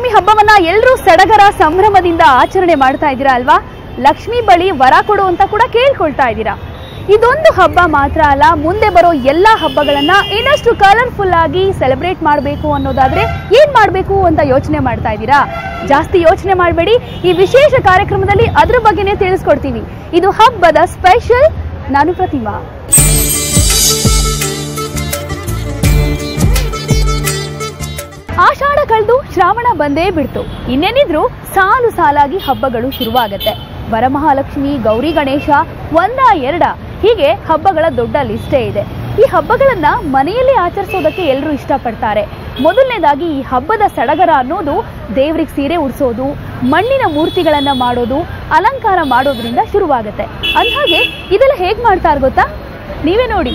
ವರಮಹಾಲಕ್ಷ್ಮಿ ಹಬ್ಬವನ್ನ ಎಲ್ಲರೂ ಸಡಗರ ಸಂಭ್ರಮದಿಂದ ಆಚರಣೆ ಮಾಡ್ತಾ ಇದ್ದೀರಾ ಅಲ್ವಾ? ಲಕ್ಷ್ಮಿ ಬಳಿ ವರ ಕೊಡು ಅಂತ ಕೂಡ ಕೇಳ್ಕೊಳ್ತಾ ಇದ್ದೀರಾ. ಇದೊಂದು ಹಬ್ಬ ಮಾತ್ರ ಅಲ್ಲ, ಮುಂದೆ ಬರೋ ಎಲ್ಲ ಹಬ್ಬಗಳನ್ನ ಇನ್ನಷ್ಟು ಕಲರ್ಫುಲ್ ಆಗಿ ಸೆಲೆಬ್ರೇಟ್ ಮಾಡಬೇಕು ಅನ್ನೋದಾದ್ರೆ ಏನ್ ಮಾಡಬೇಕು ಅಂತ ಯೋಚನೆ ಮಾಡ್ತಾ ಇದ್ದೀರಾ? ಜಾಸ್ತಿ ಯೋಚನೆ ಮಾಡಬೇಡಿ, ಈ ವಿಶೇಷ ಕಾರ್ಯಕ್ರಮದಲ್ಲಿ ಅದ್ರ ಬಗ್ಗೆನೇ ತಿಳಿಸ್ಕೊಡ್ತೀವಿ. ಇದು ಹಬ್ಬದ ಸ್ಪೆಷಲ್. ನಾನು ಪ್ರತಿಮಾ. ಆಷಾಢ ಕಳೆದು ಶ್ರಾವಣ ಬಂದೇ ಬಿಡ್ತು. ಇನ್ನೇನಿದ್ರು ಸಾಲು ಸಾಲಾಗಿ ಹಬ್ಬಗಳು ಶುರುವಾಗತ್ತೆ. ವರಮಹಾಲಕ್ಷ್ಮಿ, ಗೌರಿ ಗಣೇಶ, ಒಂದ ಎರಡ ಹೀಗೆ ಹಬ್ಬಗಳ ದೊಡ್ಡ ಲಿಸ್ಟೇ ಇದೆ. ಈ ಹಬ್ಬಗಳನ್ನ ಮನೆಯಲ್ಲಿ ಆಚರಿಸೋದಕ್ಕೆ ಎಲ್ಲರೂ ಇಷ್ಟಪಡ್ತಾರೆ. ಮೊದಲನೇದಾಗಿ ಈ ಹಬ್ಬದ ಸಡಗರ ಅನ್ನೋದು ದೇವ್ರಿಗೆ ಸೀರೆ ಉಡಿಸೋದು, ಮಣ್ಣಿನ ಮೂರ್ತಿಗಳನ್ನ ಮಾಡೋದು, ಅಲಂಕಾರ ಮಾಡೋದ್ರಿಂದ ಶುರುವಾಗತ್ತೆ. ಅಂದ್ಹಾಗೆ ಇದೆಲ್ಲ ಹೇಗ್ ಮಾಡ್ತಾರೆ ಗೊತ್ತಾ? ನೀವೇ ನೋಡಿ.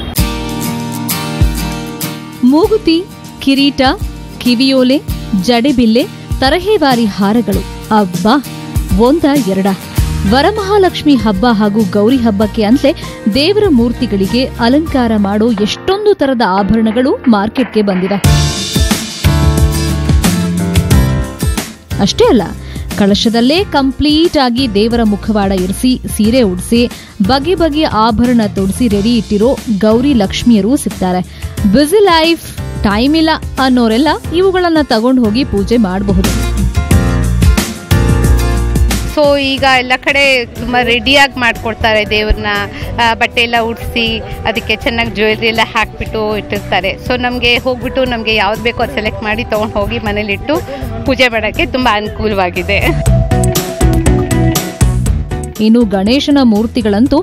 ಮೂಗುತಿ, ಕಿರೀಟ, ಕಿವಿಯೋಲೆ, ಜಡೆಬಿಲ್ಲೆ, ತರಹೇವಾರಿ ಹಾರಗಳು, ಅಬ್ಬಾ ಒಂದ ಎರಡ. ವರಮಹಾಲಕ್ಷ್ಮಿ ಹಬ್ಬ ಹಾಗೂ ಗೌರಿ ಹಬ್ಬಕ್ಕೆ ಅಂತಲೇ ದೇವರ ಮೂರ್ತಿಗಳಿಗೆ ಅಲಂಕಾರ ಮಾಡೋ ಎಷ್ಟೊಂದು ತರದ ಆಭರಣಗಳು ಮಾರ್ಕೆಟ್ಗೆ ಬಂದಿವೆ. ಅಷ್ಟೇ ಅಲ್ಲ, ಕಳಶದಲ್ಲೇ ಕಂಪ್ಲೀಟ್ ಆಗಿ ದೇವರ ಮುಖವಾಡ ಇರಿಸಿ, ಸೀರೆ ಉಡಿಸಿ, ಬಗೆ ಬಗೆಯ ಆಭರಣ ತೊಡಿಸಿ ರೆಡಿ ಇಟ್ಟಿರೋ ಗೌರಿ ಲಕ್ಷ್ಮಿಯರು ಸಿಗ್ತಾರೆ. ಬ್ಯುಸಿ ಲೈಫ್, ಟೈಮ್ ಇಲ್ಲ ಅನ್ನೋರೆಲ್ಲ ಇವುಗಳನ್ನ ತಗೊಂಡು ಹೋಗಿ ಪೂಜೆ ಮಾಡಬಹುದು. ಸೊ ಈಗ ಎಲ್ಲ ಕಡೆ ತುಂಬ ರೆಡಿಯಾಗಿ ಮಾಡ್ಕೊಡ್ತಾರೆ ದೇವ್ರನ್ನ, ಬಟ್ಟೆ ಎಲ್ಲ ಉಡಿಸಿ ಅದಕ್ಕೆ ಚೆನ್ನಾಗಿ ಜ್ಯುವೆಲ್ರಿ ಎಲ್ಲ ಹಾಕಿಬಿಟ್ಟು ಇಟ್ಟಿರ್ತಾರೆ. ಸೊ ನಮಗೆ ಹೋಗ್ಬಿಟ್ಟು ನಮಗೆ ಯಾವ್ದು ಬೇಕೋ ಅದು ಸೆಲೆಕ್ಟ್ ಮಾಡಿ ತೊಗೊಂಡು ಹೋಗಿ ಮನೇಲಿಟ್ಟು ಪೂಜೆ ಮಾಡೋಕ್ಕೆ ತುಂಬ ಅನುಕೂಲವಾಗಿದೆ. ಇನ್ನು ಗಣೇಶನ ಮೂರ್ತಿಗಳಂತೂ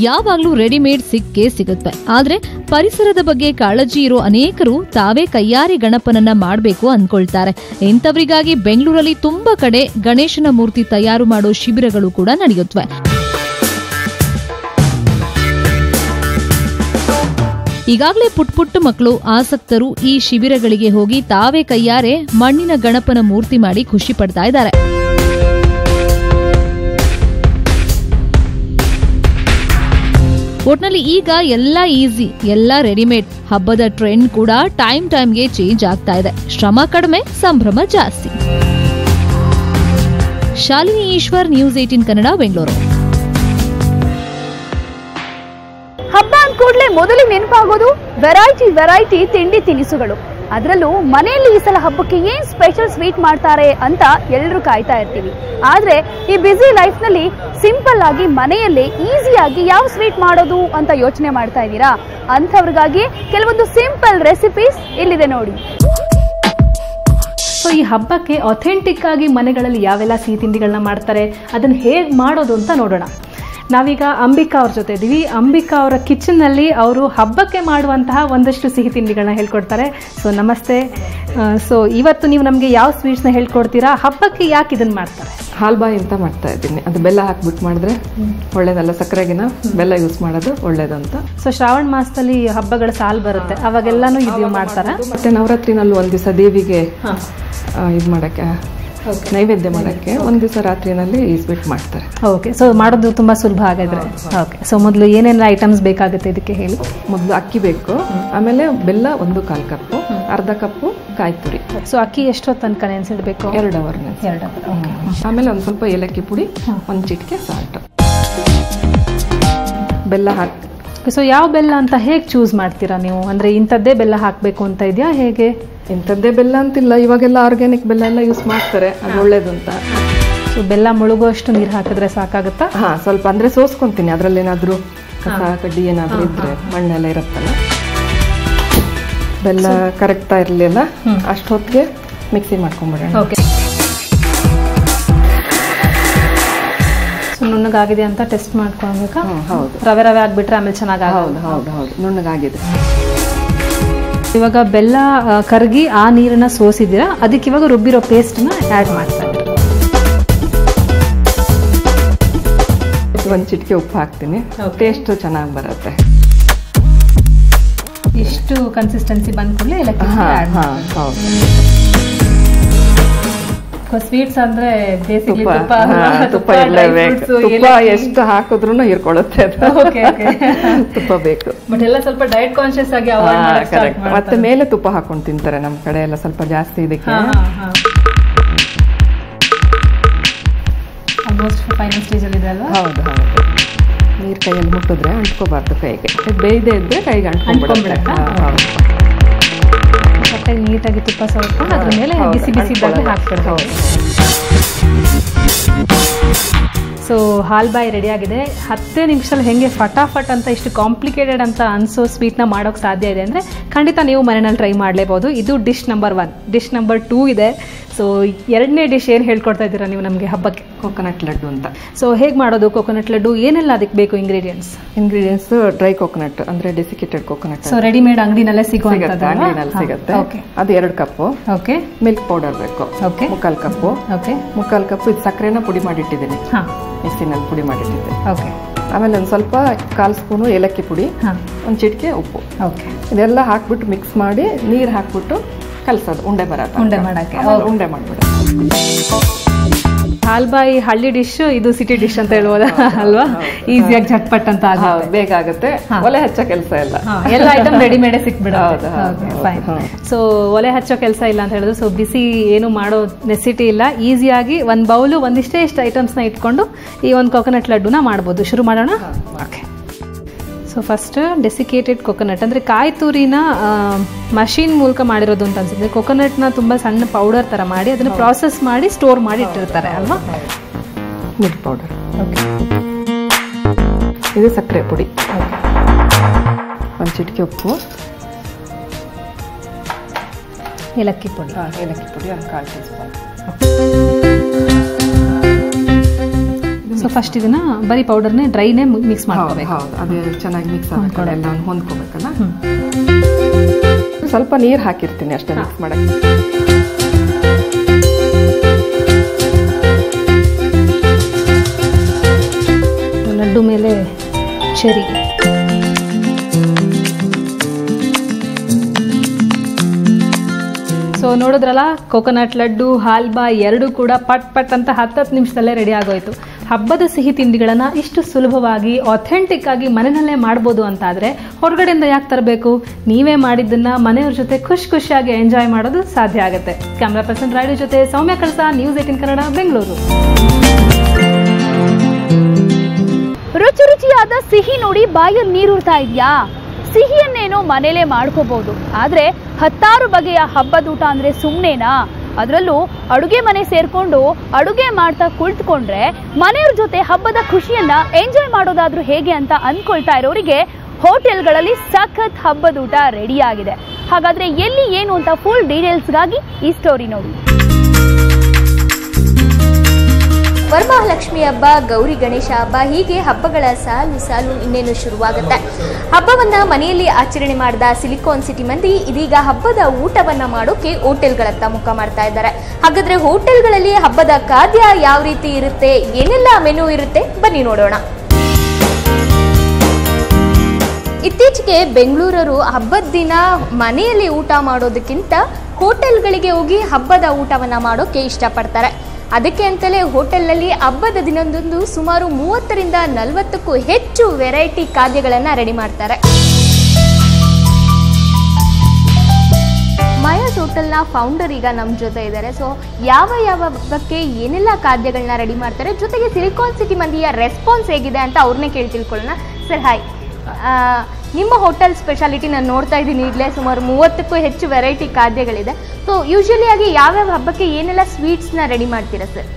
ಯಾವಾಗ್ಲೂ ರೆಡಿಮೇಡ್ ಸಿಕ್ಕೇ ಸಿಗುತ್ತೆ. ಆದ್ರೆ ಪರಿಸರದ ಬಗ್ಗೆ ಕಾಳಜಿ ಇರೋ ಅನೇಕರು ತಾವೇ ಕೈಯಾರೆ ಗಣಪನನ್ನ ಮಾಡಬೇಕು ಅನ್ಕೊಳ್ತಾರೆ. ಇಂಥವರಿಗಾಗಿ ಬೆಂಗಳೂರಲ್ಲಿ ತುಂಬಾ ಕಡೆ ಗಣೇಶನ ಮೂರ್ತಿ ತಯಾರು ಮಾಡೋ ಶಿಬಿರಗಳು ಕೂಡ ನಡೆಯುತ್ತವೆ. ಈಗಾಗಲೇ ಪುಟ್ಟ ಮಕ್ಕಳು ಆಸಕ್ತರು ಈ ಶಿಬಿರಗಳಿಗೆ ಹೋಗಿ ತಾವೇ ಕೈಯಾರೆ ಮಣ್ಣಿನ ಗಣಪನ ಮೂರ್ತಿ ಮಾಡಿ ಖುಷಿ ಪಡ್ತಾ ಇದ್ದಾರೆ. ಒಟ್ನಲ್ಲಿ ಈಗ ಎಲ್ಲ ಈಸಿ, ಎಲ್ಲ ರೆಡಿಮೇಡ್. ಹಬ್ಬದ ಟ್ರೆಂಡ್ ಕೂಡ ಟೈಮ್ಗೆ ಚೇಂಜ್ ಆಗ್ತಾ ಇದೆ. ಶ್ರಮ ಕಡಿಮೆ, ಸಂಭ್ರಮ ಜಾಸ್ತಿ. ಶಾಲಿನಿ ಈಶ್ವರ್, ನ್ಯೂಸ್ 18 ಕನ್ನಡ, ಬೆಂಗಳೂರು. ಹಬ್ಬ ಅಂದ ಕೂಡಲೇ ಮೊದಲು ನೆನಪಾಗೋದು ವೆರೈಟಿ ತಿಂಡಿ ತಿನಿಸುಗಳು. ಅದರಲ್ಲೂ ಮನೆಯಲ್ಲಿ ಈ ಸಲ ಹಬ್ಬಕ್ಕೆ ಏನ್ ಸ್ಪೆಷಲ್ ಸ್ವೀಟ್ ಮಾಡ್ತಾರೆ ಅಂತ ಎಲ್ಲರೂ ಕಾಯ್ತಾ ಇರ್ತೀವಿ. ಆದ್ರೆ ಈ ಬ್ಯುಸಿ ಲೈಫ್ ನಲ್ಲಿ ಸಿಂಪಲ್ ಆಗಿ ಮನೆಯಲ್ಲೇ ಈಸಿಯಾಗಿ ಯಾವ ಸ್ವೀಟ್ ಮಾಡೋದು ಅಂತ ಯೋಚನೆ ಮಾಡ್ತಾ ಇದ್ದೀರಾ? ಅಂಥವ್ರಿಗಾಗಿ ಕೆಲವೊಂದು ಸಿಂಪಲ್ ರೆಸಿಪೀಸ್ ಇಲ್ಲಿದೆ ನೋಡಿ. ಸೊ ಈ ಹಬ್ಬಕ್ಕೆ ಅಥೆಂಟಿಕ್ ಆಗಿ ಮನೆಗಳಲ್ಲಿ ಯಾವೆಲ್ಲ ಸಿಹಿ ತಿಂಡಿಗಳನ್ನ ಮಾಡ್ತಾರೆ, ಅದನ್ನ ಹೇಗೆ ಮಾಡೋದು ಅಂತ ನೋಡೋಣ. ನಾವೀಗ ಅಂಬಿಕಾ ಅವ್ರ ಜೊತೆ ಇದ್ದೀವಿ. ಅಂಬಿಕಾ ಅವರ ಕಿಚನ್ನಲ್ಲಿ ಅವರು ಹಬ್ಬಕ್ಕೆ ಮಾಡುವಂತಹ ಒಂದಷ್ಟು ಸಿಹಿ ತಿಂಡಿಗಳನ್ನ ಹೇಳ್ಕೊಡ್ತಾರೆ. ಸೊ ನಮಸ್ತೆ. ಸೊ ಇವತ್ತು ನೀವು ನಮಗೆ ಯಾವ ಸ್ವೀಟ್ಸ್ನ ಹೇಳ್ಕೊಡ್ತೀರಾ? ಹಬ್ಬಕ್ಕೆ ಯಾಕೆ ಇದನ್ನು ಮಾಡ್ತಾರೆ? ಹಾಲ್ಬಾಯಿ ಅಂತ ಮಾಡ್ತಾ ಇದ್ದೀನಿ. ಅದು ಬೆಲ್ಲ ಹಾಕ್ಬಿಟ್ಟು ಮಾಡಿದ್ರೆ ಒಳ್ಳೇದಲ್ಲ, ಸಕ್ಕರೆಗಿನ ಬೆಲ್ಲ ಯೂಸ್ ಮಾಡೋದು ಒಳ್ಳೇದು ಅಂತ. ಸೊ ಶ್ರಾವಣ ಮಾಸದಲ್ಲಿ ಹಬ್ಬಗಳ ಸಾಲು ಬರುತ್ತೆ, ಅವಾಗೆಲ್ಲಾನು ಇದು ಮಾಡ್ತಾರೆ. ಮತ್ತೆ ನವರಾತ್ರಿನಲ್ಲಿ ಒಂದ್ ದಿವಸ ದೇವಿಗೆ ಇದು ಮಾಡಕ್ಕೆ, ನೈವೇದ್ಯ ಮಾಡಕ್ಕೆ ಒಂದ್ ದಿವಸ ರಾತ್ರಿನಲ್ಲಿ ಈ ಸ್ವೀಟ್ ಮಾಡ್ತಾರೆ. ಓಕೆ, ಸೊ ಮಾಡೋದು ತುಂಬಾ ಸುಲಭ ಆಗಿದ್ರೆ. ಓಕೆ, ಸೊ ಮೊದಲು ಏನೇನು ಐಟಮ್ಸ್ ಬೇಕಾಗುತ್ತೆ ಇದಕ್ಕೆ ಹೇಳಿ. ಮೊದಲು ಅಕ್ಕಿ ಬೇಕು, ಆಮೇಲೆ ಬೆಲ್ಲ 1/4 ಕಪ್ಪು, ಅರ್ಧ ಕಪ್ಪು ಕಾಯಿ ತುರಿ. ಸೊ ಅಕ್ಕಿ ಎಷ್ಟೊತ್ತು ತನಕ ನೆನೆಸಿಡ್ಬೇಕು? 2 ಅವರ್. ಆಮೇಲೆ ಒಂದ್ ಸ್ವಲ್ಪ ಏಲಕ್ಕಿ ಪುಡಿ, 1 ಚಿಟಿಕೆ ಸಾಲ್ಟ್, ಬೆಲ್ಲ ಹಾಕಿ. ಸೊ ಯಾವ ಬೆಲ್ಲ ಅಂತ ಹೇಗೆ ಚೂಸ್ ಮಾಡ್ತೀರಾ ನೀವು? ಅಂದ್ರೆ ಇಂಥದ್ದೇ ಬೆಲ್ಲ ಹಾಕಬೇಕು ಅಂತ ಇದೆಯಾ ಹೇಗೆ? ಇಂಥದ್ದೇ ಬೆಲ್ಲ ಅಂತಿಲ್ಲ, ಇವಾಗೆಲ್ಲ ಆರ್ಗ್ಯಾನಿಕ್ ಬೆಲ್ಲ ಎಲ್ಲ ಯೂಸ್ ಮಾಡ್ತಾರೆ, ಅದು ಒಳ್ಳೇದು ಅಂತ. ಸೊ ಬೆಲ್ಲ ಮುಳುಗುವಷ್ಟು ನೀರು ಹಾಕಿದ್ರೆ ಸಾಕಾಗುತ್ತಾ? ಹಾ, ಸ್ವಲ್ಪ ಅಂದ್ರೆ ಸೋಸ್ಕೊಂತೀನಿ. ಅದ್ರಲ್ಲಿ ಏನಾದ್ರು ಕಸ ಕಡ್ಡಿ ಏನಾದ್ರು ಇದ್ರೆ, ಮಣ್ಣೆಲ್ಲ ಇರುತ್ತಲ್ಲ, ಬೆಲ್ಲ ಕರೆಕ್ಟ್ ಇರ್ಲಿಲ್ಲ ಅಷ್ಟೊತ್ತಿಗೆ ಮಿಕ್ಸಿ ಮಾಡ್ಕೊಂಡ್ಬಿಡೋಣ. ಓಕೆ, ನುಣ್ಣಗಾಗಿದೆ ಅಂತ ಟೆಸ್ಟ್ ಮಾಡ್ಕೊಳ್ಬೇಕಾ? ಹೌದು, ರವೆ ಆಗ್ಬಿಟ್ರೆ ಆಮೇಲೆ ಚೆನ್ನಾಗಿ. ಹೌದು, ನುಣ್ಣಗಾಗಿದೆ. ಇವಾಗ ಬೆಲ್ಲ ಕರಗಿ ಆ ನೀರನ್ನ ಸೋಸಿದ್ದೀರಾ, ಅದಕ್ಕೆ ಇವಾಗ ರುಬ್ಬಿರೋ ಪೇಸ್ಟ್ನ ಆ್ಯಡ್ ಮಾಡ್ತಾ ಇದ್ದೀರಾ. 1 ಚಿಟಿಕೆ ಉಪ್ಪು ಹಾಕ್ತೀನಿ, ಟೇಸ್ಟ್ ಚೆನ್ನಾಗಿ ಬರುತ್ತೆ. ಇಷ್ಟು ಕನ್ಸಿಸ್ಟೆನ್ಸಿ ಬಂದ ಕೂಡಲೇ ಏಲಕ್ಕಿ ಹೌದು. ಸ್ವೀಟ್ಸ್ ಅಂದ್ರೆ ತುಪ್ಪ ಇರಲೇಬೇಕು. ತುಪ್ಪ ಎಷ್ಟು ಹಾಕಿದ್ರು ಹೀರ್ಕೊಳ್ಳುತ್ತೆ, ತುಪ್ಪ ಬೇಕು. ಬಟ್ ಎಲ್ಲ ಸ್ವಲ್ಪ ಡಯಟ್ ಕಾನ್ಶಿಯಸ್ ಆಗಿ ಮತ್ತೆ ಮೇಲೆ ತುಪ್ಪ ಹಾಕೊಂಡು ತಿಂತಾರೆ. ನಮ್ ಕಡೆ ಎಲ್ಲ ಸ್ವಲ್ಪ ಜಾಸ್ತಿ ಇದಕ್ಕೆ. ಆಲ್ಮೋಸ್ಟ್ ಫೈನಲ್ ಸ್ಟೇಜಲ್ಲಿ ಇದೆ ಅಲ್ವಾ? ಹೌದು ಹೌದು. ನೀರು ಕೈಯಲ್ಲಿ ಮುಟ್ಟಿದ್ರೆ ಅಂಟ್ಕೋಬಾರ್ದು ಕೈಗೆ. ಬೇಯ್ದೇ ಇದ್ರೆ ಕೈಗೆ ಅಂಟ್ಕೊಂಡ್ಬಿಡತ್ತಾ? ಮತ್ತೆ ನೀಟಾಗಿ ತುಪ್ಪ ಸವರ್ಕೊಂಡು ಅದ್ರ ಮೇಲೆ ಬಿಸಿ ಬಿಸಿ ಇದ್ದಾಗಲೇ ಹಾಕ್ಬಿಡ್ಬೇಕು. ಸೊ ಹಾಲ್ಬಾಯಿ ರೆಡಿ ಆಗಿದೆ. 10 ನಿಮಿಷದಲ್ಲಿ ಹೆಂಗೆ ಫಟಾಫಟ್ ಅಂತ ಇಷ್ಟು ಕಾಂಪ್ಲಿಕೇಟೆಡ್ ಅಂತ ಅನಿಸೋ ಸ್ವೀಟ್ನ ಮಾಡೋಕ್ಕೆ ಸಾಧ್ಯ ಇದೆ ಅಂದರೆ ಖಂಡಿತ ನೀವು ಮನೆಯಲ್ಲಿ ಟ್ರೈ ಮಾಡಲೇಬೋದು. ಇದು ಡಿಶ್ ನಂಬರ್ 1. ಡಿಶ್ ನಂಬರ್ 2 ಇದೆ. ಸೊ 2ನೇ ಡಿಶ್ ಏನು ಹೇಳ್ಕೊಡ್ತಾ ಇದ್ದೀರಾ ನೀವು ನಮಗೆ ಹಬ್ಬಕ್ಕೆ? ಕೋಕೋನಟ್ ಲಡ್ಡು ಅಂತ. ಸೊ ಹೇಗೆ ಮಾಡೋದು ಕೋಕೋನಟ್ ಲಡ್ಡು? ಏನೆಲ್ಲ ಅದಕ್ಕೆ ಬೇಕು ಇಂಗ್ರೀಡಿಯೆಂಟ್ಸ್? ಡ್ರೈ ಕೋಕೋನಟ್ ಅಂದರೆ ಡೆಸಿಕೇಟೆಡ್ ಕೋಕೋನಟ್. ಸೊ ರೆಡಿಮೇಡ್ ಅಂಗಡಿನಲ್ಲೇ ಸಿಗುತ್ತೆ? ಅಂಗಡಿನಲ್ಲಿ ಸಿಗುತ್ತೆ. ಅದು 2 ಕಪ್ಪು. ಓಕೆ. ಮಿಲ್ಕ್ ಪೌಡರ್ ಬೇಕು. ಓಕೆ. 3/4 ಕಪ್ಪು. ಓಕೆ. 3/4 ಕಪ್ಪು ಇದು ಸಕ್ಕರೆನ ಪುಡಿ ಮಾಡಿಟ್ಟಿದ್ದೀನಿ. ಹಾಂ. ಮಿಕ್ಸಿನಲ್ಲಿ ಪುಡಿ ಮಾಡಿಟ್ಟಿದ್ದೆ. ಓಕೆ. ಆಮೇಲೆ ಒಂದು ಸ್ವಲ್ಪ 1/4 ಸ್ಪೂನು ಏಲಕ್ಕಿ ಪುಡಿ. ಹಾಂ. ಒಂದು ಚಿಟಿಕೆ ಉಪ್ಪು. ಓಕೆ. ಇದೆಲ್ಲ ಹಾಕ್ಬಿಟ್ಟು ಮಿಕ್ಸ್ ಮಾಡಿ ನೀರು ಹಾಕ್ಬಿಟ್ಟು ಕಲಸೋದು ಉಂಡೆ ಮಾಡೋಕ್ಕೆ. ಉಂಡೆ ಮಾಡಿಬಿಡೋದು. ಹಾಲ್ಬಾಯಿ ಹಳ್ಳಿ ಡಿಶ್, ಇದು ಸಿಟಿ ಡಿಶ್ ಅಂತ ಹೇಳ್ಬೋದಾ ಅಲ್ವಾ? ಈಸಿಯಾಗಿ ಝಟ್ಪಟ್ ಅಂತ ಬೇಗ ಆಗುತ್ತೆ. ಒಲೆ ಹಚ್ಚೋ ಕೆಲಸ ಇಲ್ಲ, ಎಲ್ಲ ಐಟಮ್ ರೆಡಿಮೇಡ್ ಸಿಕ್ಬಿಡೋದು. ಸೊ ಒಲೆ ಹಚ್ಚೋ ಕೆಲಸ ಇಲ್ಲ ಅಂತ ಹೇಳಿದ್ರು. ಸೊ ಬಿಸಿ ಏನು ಮಾಡೋ ನೆಸಿಟಿ ಇಲ್ಲ. ಈಸಿಯಾಗಿ ಒಂದು ಬೌಲು ಒಂದಿಷ್ಟೇ ಇಷ್ಟು ಐಟಮ್ಸ್ನ ಇಟ್ಕೊಂಡು ಈ ಒಂದು ಕೋಕೋನಟ್ ಲಡ್ಡುನ ಮಾಡ್ಬೋದು. ಶುರು ಮಾಡೋಣ. Okay. So first desiccated coconut ಅಂದರೆ ಕಾಯಿ ತುರಿನ ಮಷೀನ್ ಮೂಲಕ ಮಾಡಿರೋದು ಅಂತ ಅನ್ಸುತ್ತೆ. ಕೋಕೋನಟ್ನ ತುಂಬ ಸಣ್ಣ ಪೌಡರ್ ಥರ ಮಾಡಿ ಅದನ್ನು ಪ್ರಾಸೆಸ್ ಮಾಡಿ ಸ್ಟೋರ್ ಮಾಡಿ ಇಟ್ಟಿರ್ತಾರೆ ಅಲ್ವಾ? Milk powder. ಓಕೆ. ಇದು ಸಕ್ಕರೆ ಪುಡಿ. ಒಂದು ಚಿಟಿಕೆ ಉಪ್ಪು. ಏಲಕ್ಕಿ ಪುಡಿ. ಏಲಕ್ಕಿ ಪುಡಿ ಒಂದು 1/4 ಟೀ ಸ್ಪೂನ್. ಸೊ ಫಸ್ಟ್ ಇದನ್ನ ಬರೀ ಪೌಡರ್ನೇ ಡ್ರೈನೇ ಮಿಕ್ಸ್ ಮಾಡ್ಕೋಬೇಕು. ಹೌದು, ಅದು ಚೆನ್ನಾಗಿ ಮಿಕ್ಸ್ ಆಗಬೇಕು, ಎಲ್ಲ ಹೊಂದ್ಕೋಬೇಕಲ್ಲ. ಸ್ವಲ್ಪ ನೀರು ಹಾಕಿರ್ತೀನಿ ಅಷ್ಟೇ ಮಿಕ್ಸ್ ಮಾಡಕ್ಕೆ. ಲಡ್ಡು ಮೇಲೆ ಚೆರಿ. ಸೊ ನೋಡಿದ್ರಲ್ಲ, ಕೋಕೋನಟ್ ಲಡ್ಡು, ಹಾಲ್ಬಾಯಿ 2 ಕೂಡ ಪಟ್ ಪಟ್ ಅಂತ 10 ನಿಮಿಷದಲ್ಲೇ ರೆಡಿ ಆಗೋಯ್ತು. ಹಬ್ಬದ ಸಿಹಿ ತಿಂಡಿಗಳನ್ನು ಇಷ್ಟು ಸುಲಭವಾಗಿ ಆಥೆಂಟಿಕ್ ಆಗಿ ಮನೆಯಲ್ಲೇ ಮಾಡ್ಬೋದು ಅಂತಾದರೆ ಹೊರಗಡೆಯಿಂದ ಯಾಕೆ ತರಬೇಕು? ನೀವೇ ಮಾಡಿದ್ದನ್ನ ಮನೆಯವ್ರ ಜೊತೆ ಖುಷಿಯಾಗಿ ಎಂಜಾಯ್ ಮಾಡೋದು ಸಾಧ್ಯ ಆಗುತ್ತೆ. ಕ್ಯಾಮ್ರಾ ಪರ್ಸನ್ ರಾಯ್ಡು ಜೊತೆ ಸೌಮ್ಯ ಕಳಸ, ನ್ಯೂಸ್ 18 ಕನ್ನಡ, ಬೆಂಗಳೂರು. ರುಚಿ ರುಚಿಯಾದ ಸಿಹಿ ನೋಡಿ ಬಾಯಲ್ಲಿ ನೀರೂರ್ತಾ ಇದೆಯಾ? ಸಿಹಿಯನ್ನೇನೋ ಮನೇಲೆ ಮಾಡ್ಕೋಬಹುದು, ಆದ್ರೆ 10 ಬಗೆಯ ಹಬ್ಬದ ಊಟ ಅಂದ್ರೆ ಸುಮ್ಮನೆನಾ? ಅದರಲ್ಲೂ ಅಡುಗೆ ಮನೆ ಸೇರ್ಕೊಂಡು ಅಡುಗೆ ಮಾಡ್ತಾ ಕುಳಿತುಕೊಂಡ್ರೆ ಮನೆಯವ್ರ ಜೊತೆ ಹಬ್ಬದ ಖುಷಿಯನ್ನ ಎಂಜಾಯ್ ಮಾಡೋದಾದ್ರೂ ಹೇಗೆ ಅಂತ ಅಂದ್ಕೊಳ್ತಾ ಇರೋರಿಗೆ ಹೋಟೆಲ್ಗಳಲ್ಲಿ ಸಖತ್ ಹಬ್ಬದ ಊಟ ರೆಡಿ ಆಗಿದೆ. ಹಾಗಾದ್ರೆ ಎಲ್ಲಿ ಏನು ಅಂತ ಫುಲ್ ಡೀಟೇಲ್ಸ್ಗಾಗಿ ಈ ಸ್ಟೋರಿ ನೋಡಿ. ವರಮಹಾಲಕ್ಷ್ಮಿ ಹಬ್ಬ, ಗೌರಿ ಗಣೇಶ ಹಬ್ಬ, ಹೀಗೆ ಹಬ್ಬಗಳ ಸಾಲು ಇನ್ನೇನು ಶುರುವಾಗುತ್ತೆ. ಹಬ್ಬವನ್ನ ಮನೆಯಲ್ಲಿ ಆಚರಣೆ ಮಾಡಿದ ಸಿಲಿಕಾನ್ ಸಿಟಿ ಮಂದಿ ಇದೀಗ ಹಬ್ಬದ ಊಟವನ್ನ ಮಾಡೋಕೆ ಹೋಟೆಲ್ಗಳತ್ತ ಮುಖ ಮಾಡ್ತಾ ಇದ್ದಾರೆ. ಹಾಗಾದ್ರೆ ಹೋಟೆಲ್ಗಳಲ್ಲಿ ಹಬ್ಬದ ಖಾದ್ಯ ಯಾವ ರೀತಿ ಇರುತ್ತೆ, ಏನೆಲ್ಲ ಮೆನು ಇರುತ್ತೆ, ಬನ್ನಿ ನೋಡೋಣ. ಇತ್ತೀಚೆಗೆ ಬೆಂಗಳೂರರು ಹಬ್ಬದ ದಿನ ಮನೆಯಲ್ಲಿ ಊಟ ಮಾಡೋದಕ್ಕಿಂತ ಹೋಟೆಲ್ಗಳಿಗೆ ಹೋಗಿ ಹಬ್ಬದ ಊಟವನ್ನ ಮಾಡೋಕೆ ಇಷ್ಟಪಡ್ತಾರೆ. ಅದಕ್ಕೆ ಅಂತಲೇ ಹೋಟೆಲ್ನಲ್ಲಿ ಹಬ್ಬದ ದಿನದಂದು ಸುಮಾರು 30ರಿಂದ 40ಕ್ಕೂ ಹೆಚ್ಚು ವೆರೈಟಿ ಖಾದ್ಯಗಳನ್ನು ರೆಡಿ ಮಾಡ್ತಾರೆ. ಮಯಾಸ್ ಹೋಟೆಲ್ನ ಫೌಂಡರ್ ಈಗ ನಮ್ಮ ಜೊತೆ ಇದ್ದಾರೆ. ಸೊ ಯಾವ ಹಬ್ಬಕ್ಕೆ ಏನೆಲ್ಲ ಖಾದ್ಯಗಳನ್ನ ರೆಡಿ ಮಾಡ್ತಾರೆ, ಜೊತೆಗೆ ಸಿಲಿಕಾನ್ ಸಿಟಿ ಮಂದಿಯ ರೆಸ್ಪಾನ್ಸ್ ಹೇಗಿದೆ ಅಂತ ಅವ್ರನ್ನೇ ಕೇಳಿ ತಿಳ್ಕೊಳ್ಳೋಣ. ಸರ್ ಹಾಯ್, ನಿಮ್ಮ ಹೋಟೆಲ್ ಸ್ಪೆಷಾಲಿಟಿ ನಾನು ನೋಡ್ತಾ ಇದ್ದೀನಿ, ಈಗಲೇ ಸುಮಾರು 30ಕ್ಕೂ ಹೆಚ್ಚು ವೆರೈಟಿ ಖಾದ್ಯಗಳಿದೆ. ಸೊ ಯೂಶಲಿ ಆಗಿ ಯಾವ್ಯಾವ ಹಬ್ಬಕ್ಕೆ ಏನೆಲ್ಲ ಸ್ವೀಟ್ಸ್ನ ರೆಡಿ ಮಾಡ್ತೀರಾ ಸರ್?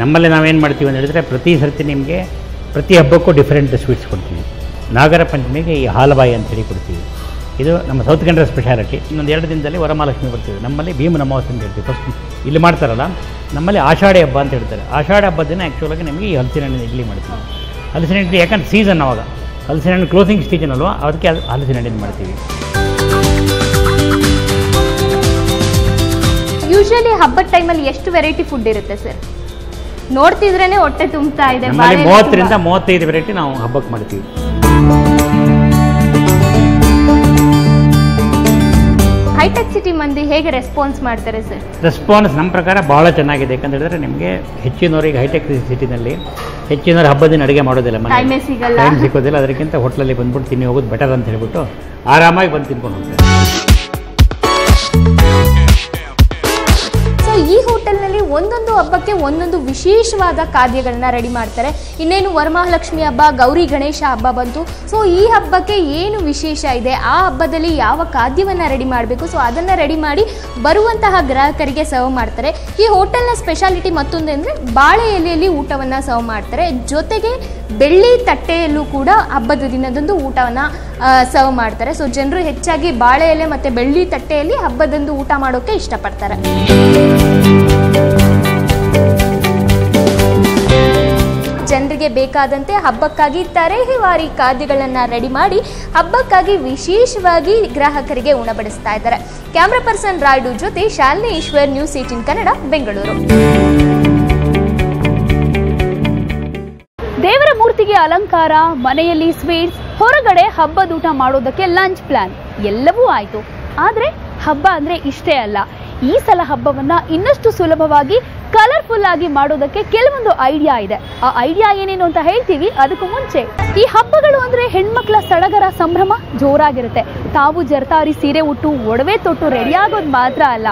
ನಮ್ಮಲ್ಲಿ ನಾವೇನು ಮಾಡ್ತೀವಿ ಅಂತ ಹೇಳಿದ್ರೆ, ಪ್ರತಿ ಸರ್ತಿ ನಿಮಗೆ ಪ್ರತಿ ಹಬ್ಬಕ್ಕೂ ಡಿಫ್ರೆಂಟ್ ಸ್ವೀಟ್ಸ್ ಕೊಡ್ತೀವಿ. ನಾಗರ ಪಂಚಮಿಗೆ ಈ ಹಾಲ್ಬಾಯಿ ಅಂತೇಳಿ ಕೊಡ್ತೀವಿ. ಇದು ನಮ್ಮ ಸೌತ್ ಕನ್ನಡ ಸ್ಪೆಷಾಲಿಟಿ. ಇನ್ನೊಂದು 2 ದಿನದಲ್ಲಿ ವರಮಹಾಲಕ್ಷ್ಮಿ ಬರ್ತೀವಿ. ನಮ್ಮಲ್ಲಿ ಭೀಮನ ಅಮಾವಾಸ್ಯೆ ಅಂತ ಹೇಳ್ತೀವಿ. ಫಸ್ಟ್ ಇಲ್ಲಿ ಮಾಡ್ತಾರಲ್ಲ, ನಮ್ಮಲ್ಲಿ ಆಷಾಢಿ ಹಬ್ಬ ಅಂತ ಹೇಳ್ತಾರೆ. ಆಷಾಢಿ ಹಬ್ಬದ ದಿನ ಆ್ಯಕ್ಚುಲಾಗಿ ನಿಮಗೆ ಈ ಹಲಸಿನ ಹಣ್ಣಿನ ಇಡ್ಲಿ ಮಾಡ್ತೀವಿ. ಹಲಸಿನ ಇಡ್ಲಿ ಯಾಕಂದ್ರೆ ಸೀಸನ್ ಅವಾಗ, ಹಲಸಿನ ಹಣ್ಣು ಕ್ಲೋಸಿಂಗ್ ಸೀಸನ್ ಅಲ್ವಾ, ಅದಕ್ಕೆ ಹಲಸಿನ ಹಣ್ಣಿನ ಮಾಡ್ತೀವಿ. ಯೂಶಲಿ ಹಬ್ಬದ ಟೈಮಲ್ಲಿ ಎಷ್ಟು ವೆರೈಟಿ ಫುಡ್ ಇರುತ್ತೆ ಸರ್? ನೋಡ್ತಿದ್ರೇನೆ ಹೊಟ್ಟೆ ತುಂಬ್ತಾ ಇದೆ. ನಮ್ಮಲ್ಲಿ 30ರಿಂದ 35 ವೆರೈಟಿ ನಾವು ಹಬ್ಬಕ್ಕೆ ಮಾಡ್ತೀವಿ. ಹೈಟೆಕ್ ಸಿಟಿ ಮಂದಿ ಹೇಗೆ ರೆಸ್ಪಾನ್ಸ್ ಮಾಡ್ತಾರೆ ಸರ್? ರೆಸ್ಪಾನ್ಸ್ ನಮ್ಮ ಪ್ರಕಾರ ಭಾಳ ಚೆನ್ನಾಗಿದೆ. ಯಾಕಂತ ಹೇಳಿದ್ರೆ ನಿಮಗೆ ಹೆಚ್ಚಿನವರಿಗೆ ಹೈಟೆಕ್ ಸಿಟಿನಲ್ಲಿ ಹೆಚ್ಚಿನವ್ರು ಹಬ್ಬದ ದಿನ ಅಡುಗೆ ಮಾಡೋದಿಲ್ಲ, ಟೈಮ್ ಸಿಗೋದಿಲ್ಲ. ಅದಕ್ಕಿಂತ ಹೋಟ್ಲಲ್ಲಿ ಬಂದ್ಬಿಟ್ಟು ತಿನ್ನಿ ಹೋಗೋದು ಬೆಟರ್ ಅಂತ ಹೇಳ್ಬಿಟ್ಟು ಆರಾಮಾಗಿ ಬಂದು ತಿನ್ಕೊಂಡು ಹೋಗ್ತಾರೆ. ಸೊ ಈ ಹೋಟೆಲ್ನಲ್ಲಿ ಒಂದೊಂದು ಹಬ್ಬಕ್ಕೆ ಒಂದೊಂದು ವಿಶೇಷವಾದ ಖಾದ್ಯಗಳನ್ನ ರೆಡಿ ಮಾಡ್ತಾರೆ. ಇನ್ನೇನು ವರಮಹಾಲಕ್ಷ್ಮಿ ಹಬ್ಬ, ಗೌರಿ ಗಣೇಶ ಹಬ್ಬ ಬಂತು. ಸೊ ಈ ಹಬ್ಬಕ್ಕೆ ಏನು ವಿಶೇಷ ಇದೆ, ಆ ಹಬ್ಬದಲ್ಲಿ ಯಾವ ಖಾದ್ಯವನ್ನು ರೆಡಿ ಮಾಡಬೇಕು, ಸೊ ಅದನ್ನು ರೆಡಿ ಮಾಡಿ ಬರುವಂತಹ ಗ್ರಾಹಕರಿಗೆ ಸರ್ವ್ ಮಾಡ್ತಾರೆ. ಈ ಹೋಟೆಲ್ನ ಸ್ಪೆಷಾಲಿಟಿ ಮತ್ತೊಂದು ಅಂದರೆ ಬಾಳೆ ಎಲೆಯಲ್ಲಿ ಊಟವನ್ನು ಸರ್ವ್ ಮಾಡ್ತಾರೆ. ಜೊತೆಗೆ ಬೆಳ್ಳಿ ತಟ್ಟೆಯಲ್ಲೂ ಕೂಡ ಹಬ್ಬದ ದಿನದಂದು ಊಟವನ್ನು ಸರ್ವ್ ಮಾಡ್ತಾರೆ. ಸೊ ಜನರು ಹೆಚ್ಚಾಗಿ ಬಾಳೆ ಎಲೆ ಮತ್ತು ಬೆಳ್ಳಿ ತಟ್ಟೆಯಲ್ಲಿ ಹಬ್ಬದಂದು ಊಟ ಮಾಡೋಕ್ಕೆ ಇಷ್ಟಪಡ್ತಾರೆ. ಜನರಿಗೆ ಬೇಕಾದಂತೆ ಹಬ್ಬಕ್ಕಾಗಿ ತರಹೇವಾರಿ ಖಾದ್ಯಗಳನ್ನು ರೆಡಿ ಮಾಡಿ ಹಬ್ಬಕ್ಕಾಗಿ ವಿಶೇಷವಾಗಿ ಗ್ರಾಹಕರಿಗೆ ಉಣಬಡಿಸ್ತಾ ಇದ್ದಾರೆ. ಕ್ಯಾಮ್ರಾ ಪರ್ಸನ್ ರಾಯ್ಡು ಜೊತೆ ಶಾಲಿನಿ ಈಶ್ವರ್, ನ್ಯೂಸ್ 18 ಕನ್ನಡ, ಬೆಂಗಳೂರು. ದೇವರ ಮೂರ್ತಿಗೆ ಅಲಂಕಾರ, ಮನೆಯಲ್ಲಿ ಸ್ವೀಟ್ಸ್, ಹೊರಗಡೆ ಹಬ್ಬದೂಟ ಮಾಡೋದಕ್ಕೆ ಲಂಚ್ ಪ್ಲಾನ್ ಎಲ್ಲವೂ ಆಯಿತು. ಆದರೆ ಹಬ್ಬ ಅಂದರೆ ಇಷ್ಟೇ ಅಲ್ಲ. ಈ ಸಲ ಹಬ್ಬವನ್ನ ಇನ್ನಷ್ಟು ಸುಲಭವಾಗಿ ಕಲರ್ಫುಲ್ ಆಗಿ ಮಾಡೋದಕ್ಕೆ ಕೆಲವೊಂದು ಐಡಿಯಾ ಇದೆ. ಆ ಐಡಿಯಾ ಏನೇನು ಅಂತ ಹೇಳ್ತೀವಿ. ಅದಕ್ಕೂ ಮುಂಚೆ ಈ ಹಬ್ಬಗಳು ಅಂದ್ರೆ ಹೆಣ್ಮಕ್ಳ ಸಡಗರ, ಸಂಭ್ರಮ ಜೋರಾಗಿರುತ್ತೆ. ತಾವು ಜರ್ತಾರಿ ಸೀರೆ ಉಟ್ಟು ಒಡವೆ ತೊಟ್ಟು ರೆಡಿ ಆಗೋದು ಮಾತ್ರ ಅಲ್ಲ,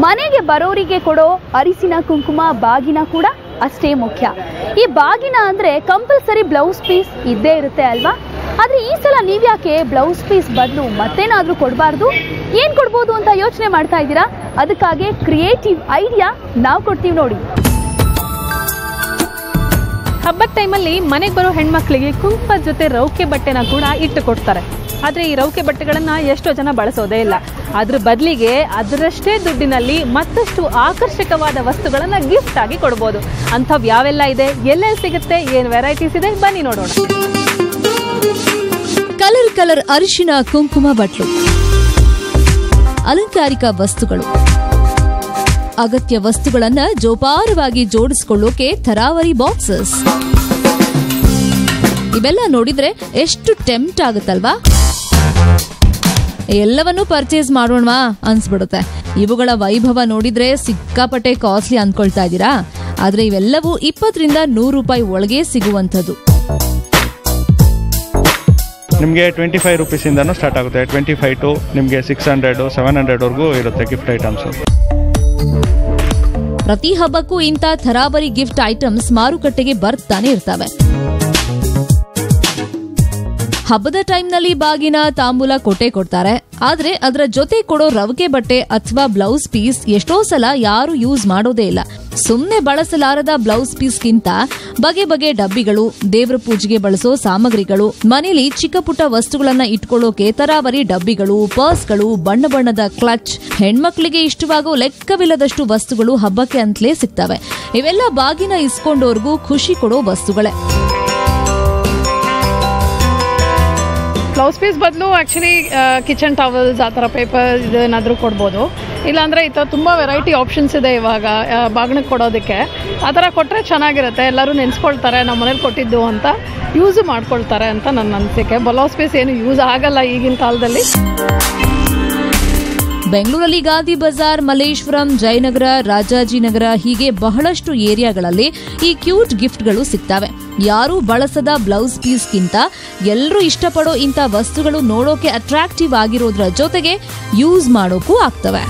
ಮನೆಗೆ ಬರೋರಿಗೆ ಕೊಡೋ ಅರಿಸಿನ ಕುಂಕುಮ, ಬಾಗಿನ ಕೂಡ ಅಷ್ಟೇ ಮುಖ್ಯ. ಈ ಬಾಗಿನ ಅಂದ್ರೆ ಕಂಪಲ್ಸರಿ ಬ್ಲೌಸ್ ಪೀಸ್ ಇದ್ದೇ ಇರುತ್ತೆ ಅಲ್ವಾ? ಆದ್ರೆ ಈ ಸಲ ನೀವ್ಯಾಕೆ ಬ್ಲೌಸ್ ಪೀಸ್ ಬದಲು ಮತ್ತೇನಾದ್ರೂ ಕೊಡಬಾರ್ದು? ಏನ್ ಕೊಡ್ಬೋದು ಅಂತ ಯೋಚನೆ ಮಾಡ್ತಾ ಇದ್ದೀರಾ? ಅದಕ್ಕಾಗಿ ಕ್ರಿಯೇಟಿವ್ ಐಡಿಯಾ ನಾವು ಕೊಡ್ತೀವಿ ನೋಡಿ. ಹಬ್ಬದ ಟೈಮಲ್ಲಿ ಮನೆಗೆ ಬರೋ ಹೆಣ್ಮಕ್ಳಿಗೆ ಕುಂಕುಮದ ಜೊತೆ ರೌಕೆ ಬಟ್ಟೆನ ಕೂಡ ಇಟ್ಟು ಕೊಡ್ತಾರೆ. ಆದರೆ ಈ ರೌಕೆ ಬಟ್ಟೆಗಳನ್ನು ಎಷ್ಟೋ ಜನ ಬಳಸೋದೇ ಇಲ್ಲ. ಅದ್ರ ಬದಲಿಗೆ ಅದರಷ್ಟೇ ದುಡ್ಡಿನಲ್ಲಿ ಮತ್ತಷ್ಟು ಆಕರ್ಷಕವಾದ ವಸ್ತುಗಳನ್ನು ಗಿಫ್ಟ್ ಆಗಿ ಕೊಡ್ಬೋದು. ಅಂಥವು ಯಾವೆಲ್ಲ ಇದೆ, ಎಲ್ಲೆಲ್ಲಿ ಸಿಗುತ್ತೆ, ಏನು ವೆರೈಟೀಸ್ ಇದೆ, ಬನ್ನಿ ನೋಡೋಣ. ಕಲರ್ ಕಲರ್ ಅರಿಶಿನ ಕುಂಕುಮ ಬಟ್ಲು, ಅಲಂಕಾರಿಕ ವಸ್ತುಗಳು, ಅಗತ್ಯ ವಸ್ತುಗಳನ್ನ ಜೋಪಾರವಾಗಿ ಜೋಡಿಸಿಕೊಳ್ಳೋಕೆ ತರಾವರಿ ಬಾಕ್ಸಸ್. ಇವೆಲ್ಲ ನೋಡಿದ್ರೆ ಎಷ್ಟು ಟೆಂಪ್ಟ್ ಆಗುತ್ತಲ್ವಾ? ಎಲ್ಲವನ್ನೂ ಪರ್ಚೇಸ್ ಮಾಡೋಣವಾ ಅನ್ಸ್ಬಿಡುತ್ತೆ. ಇವುಗಳ ವೈಭವ ನೋಡಿದ್ರೆ ಸಿಕ್ಕಾಪಟ್ಟೆ ಕಾಸ್ಟ್ಲಿ ಅನ್ಕೊಳ್ತಾ ಇದ್ದೀರಾ? ಆದ್ರೆ ಇವೆಲ್ಲವೂ 20 ರಿಂದ 100 ರೂಪಾಯಿ ಒಳಗೆ ಸಿಗುವಂಥದ್ದು. ನಿಮಗೆ 25 ರೂಪೀಸಿಂದನೂ ಸ್ಟಾರ್ಟ್ ಆಗುತ್ತೆ. 25 ಟು ನಿಮಗೆ 600, 700 ಇರುತ್ತೆ ಗಿಫ್ಟ್ ಐಟಮ್ಸ್. ಪ್ರತಿ ಹಬ್ಬಕ್ಕೂ ಇಂಥ ಥರಾವರಿ ಗಿಫ್ಟ್ ಐಟಮ್ಸ್ ಮಾರುಕಟ್ಟೆಗೆ ಬರ್ತಾನೆ ಇರ್ತವೆ. ಹಬ್ಬದ ಟೈಮ್ನಲ್ಲಿ ಬಾಗಿನ, ತಾಂಬೂಲ ಕೊಡ್ತಾರೆ. ಆದ್ರೆ ಅದರ ಜೊತೆ ಕೊಡೋ ರವಿಕೆ ಬಟ್ಟೆ ಅಥವಾ ಬ್ಲೌಸ್ ಪೀಸ್ ಎಷ್ಟೋ ಸಲ ಯಾರು ಯೂಸ್ ಮಾಡೋದೇ ಇಲ್ಲ. ಸುಮ್ನೆ ಬಳಸಲಾರದ ಬ್ಲೌಸ್ ಪೀಸ್ಗಿಂತ ಬಗೆ ಬಗೆ ಡಬ್ಬಿಗಳು, ದೇವ್ರ ಪೂಜೆಗೆ ಬಳಸೋ ಸಾಮಗ್ರಿಗಳು, ಮನೇಲಿ ಚಿಕ್ಕ ಪುಟ್ಟ ವಸ್ತುಗಳನ್ನ ಇಟ್ಕೊಳ್ಳೋಕೆ ತರಾವರಿ ಡಬ್ಬಿಗಳು, ಪರ್ಸ್ಗಳು, ಬಣ್ಣ ಬಣ್ಣದ ಕ್ಲಚ್, ಹೆಣ್ಮಕ್ಳಿಗೆ ಇಷ್ಟವಾಗೋ ಲೆಕ್ಕವಿಲ್ಲದಷ್ಟು ವಸ್ತುಗಳು ಹಬ್ಬಕ್ಕೆ ಅಂತಲೇ ಸಿಗ್ತವೆ. ಇವೆಲ್ಲ ಬಾಗಿನ ಇಸ್ಕೊಂಡೋರ್ಗೂ ಖುಷಿ ಕೊಡೋ ವಸ್ತುಗಳೇ. ಬ್ಲೌಸ್ ಪೀಸ್ ಬದಲು ಆ್ಯಕ್ಚುಲಿ ಕಿಚನ್ ಟವಲ್ಸ್, ಆ ಥರ ಪೇಪರ್ ಇದೇನಾದರೂ ಕೊಡ್ಬೋದು. ಇಲ್ಲಾಂದರೆ ಈ ಥರ ತುಂಬ ವೆರೈಟಿ ಆಪ್ಷನ್ಸ್ ಇದೆ ಇವಾಗ ಬಾಗಿಣಕ್ಕೆ ಕೊಡೋದಕ್ಕೆ. ಆ ಥರ ಕೊಟ್ಟರೆ ಚೆನ್ನಾಗಿರುತ್ತೆ. ಎಲ್ಲರೂ ನೆನೆಸ್ಕೊಳ್ತಾರೆ ನಮ್ಮ ಮನೇಲಿ ಕೊಟ್ಟಿದ್ದು ಅಂತ, ಯೂಸು ಮಾಡ್ಕೊಳ್ತಾರೆ ಅಂತ ನನ್ನ ಅನಿಸಿಕೆ. ಬ್ಲೌಸ್ ಪೀಸ್ ಏನು ಯೂಸ್ ಆಗಲ್ಲ ಈಗಿನ ಕಾಲದಲ್ಲಿ. ಬೆಂಗಳೂರಲ್ಲಿ ಗಾಂಧಿ ಬಜಾರ್, ಮಲ್ಲೇಶ್ವರಂ, ಜಯನಗರ, ರಾಜಾಜಿನಗರ ಹೀಗೆ ಬಹಳಷ್ಟು ಏರಿಯಾಗಳಲ್ಲಿ ಈ ಕ್ಯೂಟ್ ಗಿಫ್ಟ್ಗಳು ಸಿಗ್ತವೆ. ಯಾರೂ ಬಳಸದ ಬ್ಲೌಸ್ ಪೀಸ್ಗಿಂತ ಎಲ್ಲರೂ ಇಷ್ಟಪಡೋ ಇಂಥ ವಸ್ತುಗಳು ನೋಡೋಕೆ ಅಟ್ರಾಕ್ಟಿವ್ ಆಗಿರೋದ್ರ ಜೊತೆಗೆ ಯೂಸ್ ಮಾಡೋಕ್ಕೂ ಆಗ್ತವೆ.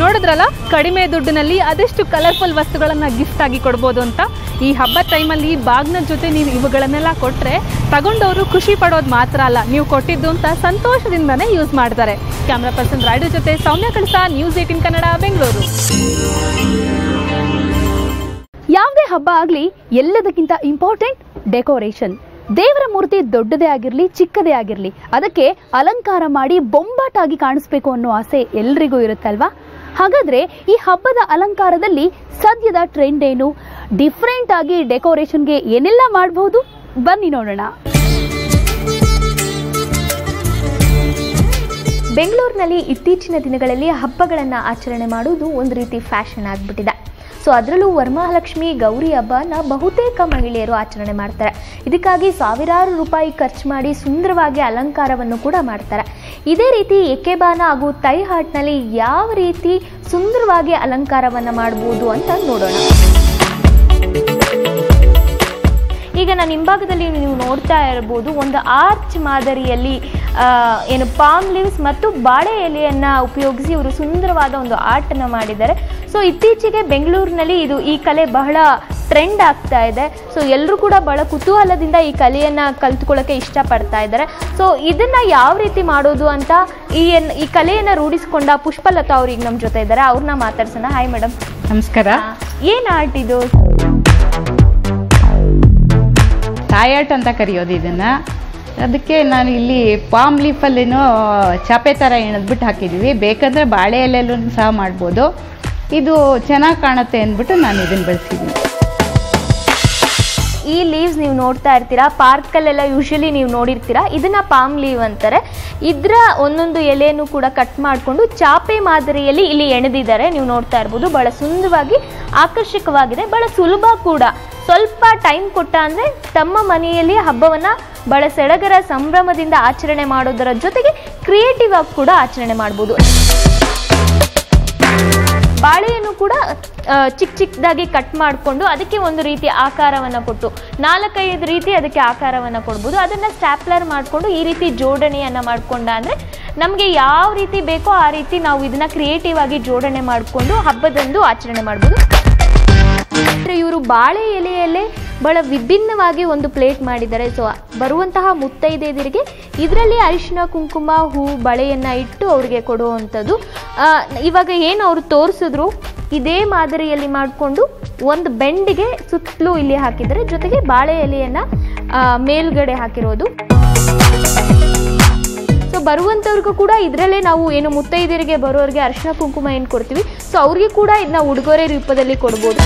ನೋಡಿದ್ರಲ್ಲ, ಕಡಿಮೆ ದುಡ್ಡಿನಲ್ಲಿ ಅದೆಷ್ಟು ಕಲರ್ಫುಲ್ ವಸ್ತುಗಳನ್ನು ಗಿಫ್ಟ್ ಆಗಿ ಕೊಡ್ಬೋದು ಅಂತ. ಈ ಹಬ್ಬದ ಟೈಮಲ್ಲಿ ಬಾಗ್ನ ಜೊತೆ ನೀವು ಇವುಗಳನ್ನೆಲ್ಲ ಕೊಟ್ಟರೆ ತಗೊಂಡವರು ಖುಷಿ ಪಡೋದು ಮಾತ್ರ ಅಲ್ಲ, ನೀವು ಕೊಟ್ಟಿದ್ದು ಅಂತ ಸಂತೋಷದಿಂದನೇ ಯೂಸ್ ಮಾಡ್ತಾರೆ. ಕ್ಯಾಮ್ರಾ ಪರ್ಸನ್ ರಾಯ್ಡು ಜೊತೆ ಸೌಮ್ಯ ಕಳಸ, ನ್ಯೂಸ್ 18 ಕನ್ನಡ, ಬೆಂಗಳೂರು. ಯಾವುದೇ ಹಬ್ಬ ಆಗಲಿ ಎಲ್ಲದಕ್ಕಿಂತ ಇಂಪಾರ್ಟೆಂಟ್ ಡೆಕೋರೇಷನ್. ದೇವರ ಮೂರ್ತಿ ದೊಡ್ಡದೇ ಆಗಿರಲಿ, ಚಿಕ್ಕದೇ ಆಗಿರಲಿ, ಅದಕ್ಕೆ ಅಲಂಕಾರ ಮಾಡಿ ಬೊಂಬಾಟಾಗಿ ಕಾಣಿಸ್ಬೇಕು ಅನ್ನೋ ಆಸೆ ಎಲ್ರಿಗೂ ಇರುತ್ತಲ್ವಾ? ಹಾಗಾದ್ರೆ ಈ ಹಬ್ಬದ ಅಲಂಕಾರದಲ್ಲಿ ಸದ್ಯದ ಟ್ರೆಂಡ್ ಏನು? ಡಿಫ್ರೆಂಟ್ ಆಗಿ ಡೆಕೋರೇಷನ್ಗೆ ಏನೆಲ್ಲ ಮಾಡಬಹುದು? ಬನ್ನಿ ನೋಡೋಣ. ಬೆಂಗಳೂರಿನಲ್ಲಿ ಇತ್ತೀಚಿನ ದಿನಗಳಲ್ಲಿ ಹಬ್ಬಗಳನ್ನು ಆಚರಣೆ ಮಾಡುವುದು ಒಂದು ರೀತಿ ಫ್ಯಾಷನ್ ಆಗಿಬಿಟ್ಟಿದೆ. ಸೊ ಅದರಲ್ಲೂ ವರಮಹಾಲಕ್ಷ್ಮಿ ಗೌರಿ ಹಬ್ಬನ ಬಹುತೇಕ ಮಹಿಳೆಯರು ಆಚರಣೆ ಮಾಡ್ತಾರೆ. ಇದಕ್ಕಾಗಿ ಸಾವಿರಾರು ರೂಪಾಯಿ ಖರ್ಚು ಮಾಡಿ ಸುಂದರವಾಗಿ ಅಲಂಕಾರವನ್ನು ಕೂಡ ಮಾಡ್ತಾರೆ. ಇದೇ ರೀತಿ ಎಕೆಬಾನ ಹಾಗೂ ತೈಹಾಟ್ನಲ್ಲಿ ಯಾವ ರೀತಿ ಸುಂದರವಾಗಿ ಅಲಂಕಾರವನ್ನು ಮಾಡ್ಬೋದು ಅಂತ ನೋಡೋಣ. ಈಗ ನಾನು ಹಿಂಭಾಗದಲ್ಲಿ ನೀವು ನೋಡ್ತಾ ಇರ್ಬೋದು, ಒಂದು ಆರ್ಚ್ ಮಾದರಿಯಲ್ಲಿ ಏನು ಪಾಮ್ ಲೀವ್ಸ್ ಮತ್ತು ಬಾಳೆ ಎಲೆಯನ್ನು ಉಪಯೋಗಿಸಿ ಇವರು ಸುಂದರವಾದ ಒಂದು ಆರ್ಟನ್ನು ಮಾಡಿದ್ದಾರೆ. ಸೊ ಇತ್ತೀಚೆಗೆ ಬೆಂಗಳೂರಿನಲ್ಲಿ ಈ ಕಲೆ ಬಹಳ ಟ್ರೆಂಡ್ ಆಗ್ತಾ ಇದೆ. ಸೊ ಎಲ್ಲರೂ ಕೂಡ ಬಹಳ ಕುತೂಹಲದಿಂದ ಈ ಕಲೆಯನ್ನು ಕಲ್ತ್ಕೊಳ್ಳೋಕ್ಕೆ ಇಷ್ಟಪಡ್ತಾ ಇದ್ದಾರೆ. ಸೊ ಇದನ್ನು ಯಾವ ರೀತಿ ಮಾಡೋದು ಅಂತ ಈ ಕಲೆಯನ್ನು ರೂಢಿಸಿಕೊಂಡ ಪುಷ್ಪಲತಾ ಅವರು ಈಗ ನಮ್ಮ ಜೊತೆ ಇದ್ದಾರೆ. ಅವ್ರನ್ನ ಮಾತಾಡ್ಸೋಣ. Hi madam. ನಮಸ್ಕಾರ. ಏನು ಆರ್ಟ್ ಇದು? ಥಾಯ್ ಆರ್ಟ್ ಅಂತ ಕರೆಯೋದು ಇದನ್ನು. ಅದಕ್ಕೆ ನಾನು ಇಲ್ಲಿ ಪಾಮ್ ಲೀಫಲ್ಲಿನೂ ಚಾಪೆ ಥರ ಎಣದ್ಬಿಟ್ಟು ಹಾಕಿದ್ದೀವಿ. ಬೇಕಂದರೆ ಬಾಳೆ ಎಲೆಯಲ್ಲೂ ಸಹ ಮಾಡ್ಬೋದು. ಇದು ಚೆನ್ನಾಗಿ ಕಾಣುತ್ತೆ ಅಂದ್ಬಿಟ್ಟು ನಾನು ಇದನ್ನು ಬಳಸಿದ್ದೀನಿ. ಈ ಲೀವ್ಸ್ ನೀವು ನೋಡ್ತಾ ಇರ್ತೀರಾ, ಪಾರ್ಕಲ್ಲೆಲ್ಲ ಯೂಶಲಿ ನೀವು ನೋಡಿರ್ತೀರಾ. ಇದನ್ನು ಪಾಮ್ ಲೀವ್ ಅಂತಾರೆ. ಇದರ ಒಂದೊಂದು ಎಲೆಯನ್ನು ಕೂಡ ಕಟ್ ಮಾಡಿಕೊಂಡು ಚಾಪೆ ಮಾದರಿಯಲ್ಲಿ ಇಲ್ಲಿ ಎಣೆದಿದ್ದಾರೆ. ನೀವು ನೋಡ್ತಾ ಇರ್ಬೋದು, ಬಹಳ ಸುಂದರವಾಗಿ ಆಕರ್ಷಕವಾಗಿದೆ, ಬಹಳ ಸುಲಭ ಕೂಡ. ಸ್ವಲ್ಪ ಟೈಮ್ ಕೊಟ್ಟ ಅಂದರೆ ತಮ್ಮ ಮನೆಯಲ್ಲಿ ಹಬ್ಬವನ್ನು ಬಹಳ ಸಡಗರ ಸಂಭ್ರಮದಿಂದ ಆಚರಣೆ ಮಾಡೋದರ ಜೊತೆಗೆ ಕ್ರಿಯೇಟಿವ್ ಆಗಿ ಕೂಡ ಆಚರಣೆ ಮಾಡ್ಬೋದು. ಬಾಳೆಯನ್ನು ಕೂಡ ಚಿಕ್ಕ ಚಿಕ್ಕದಾಗಿ ಕಟ್ ಮಾಡಿಕೊಂಡು ಅದಕ್ಕೆ ಒಂದು ರೀತಿ ಆಕಾರವನ್ನು ಕೊಟ್ಟು 4-5 ರೀತಿ ಅದಕ್ಕೆ ಆಕಾರವನ್ನು ಕೊಡ್ಬೋದು. ಅದನ್ನು ಸ್ಟ್ಯಾಪ್ಲರ್ ಮಾಡಿಕೊಂಡು ಈ ರೀತಿ ಜೋಡಣೆಯನ್ನು ಮಾಡಿಕೊಂಡ ಅಂದರೆ ನಮಗೆ ಯಾವ ರೀತಿ ಬೇಕೋ ಆ ರೀತಿ ನಾವು ಇದನ್ನು ಕ್ರಿಯೇಟಿವ್ ಆಗಿ ಜೋಡಣೆ ಮಾಡಿಕೊಂಡು ಹಬ್ಬದಂದು ಆಚರಣೆ ಮಾಡ್ಬೋದು. ಇವರು ಬಾಳೆ ಎಲೆಯಲ್ಲೇ ಬಹಳ ವಿಭಿನ್ನವಾಗಿ ಒಂದು ಪ್ಲೇಟ್ ಮಾಡಿದ್ದಾರೆ. ಸೊ ಬರುವಂತಹ ಮುತ್ತೈದೆಯರಿಗೆ ಇದರಲ್ಲಿ ಅರಿಶಿನ, ಕುಂಕುಮ, ಹೂ, ಬಳೆಯನ್ನು ಇಟ್ಟು ಅವರಿಗೆ ಕೊಡುವಂಥದ್ದು. ಇವಾಗ ಏನು ಅವರು ತೋರಿಸಿದ್ರು ಇದೇ ಮಾದರಿಯಲ್ಲಿ ಮಾಡಿಕೊಂಡು ಒಂದು ಬೆಂಡಿಗೆ ಸುತ್ತಲೂ ಇಲ್ಲಿ ಹಾಕಿದ್ದಾರೆ. ಜೊತೆಗೆ ಬಾಳೆ ಎಲೆಯನ್ನು ಮೇಲ್ಗಡೆ ಹಾಕಿರೋದು. ಸೊ ಬರುವಂಥವ್ರಿಗೂ ಕೂಡ ಇದರಲ್ಲೇ ನಾವು ಏನು ಮುತ್ತೈದೆಯರಿಗೆ ಬರೋರಿಗೆ ಅರಿಶಿನ ಕುಂಕುಮ ಏನು ಕೊಡ್ತೀವಿ, ಸೊ ಅವ್ರಿಗೆ ಕೂಡ ಇದನ್ನ ಉಡುಗೊರೆ ರೂಪದಲ್ಲಿ ಕೊಡ್ಬೋದು.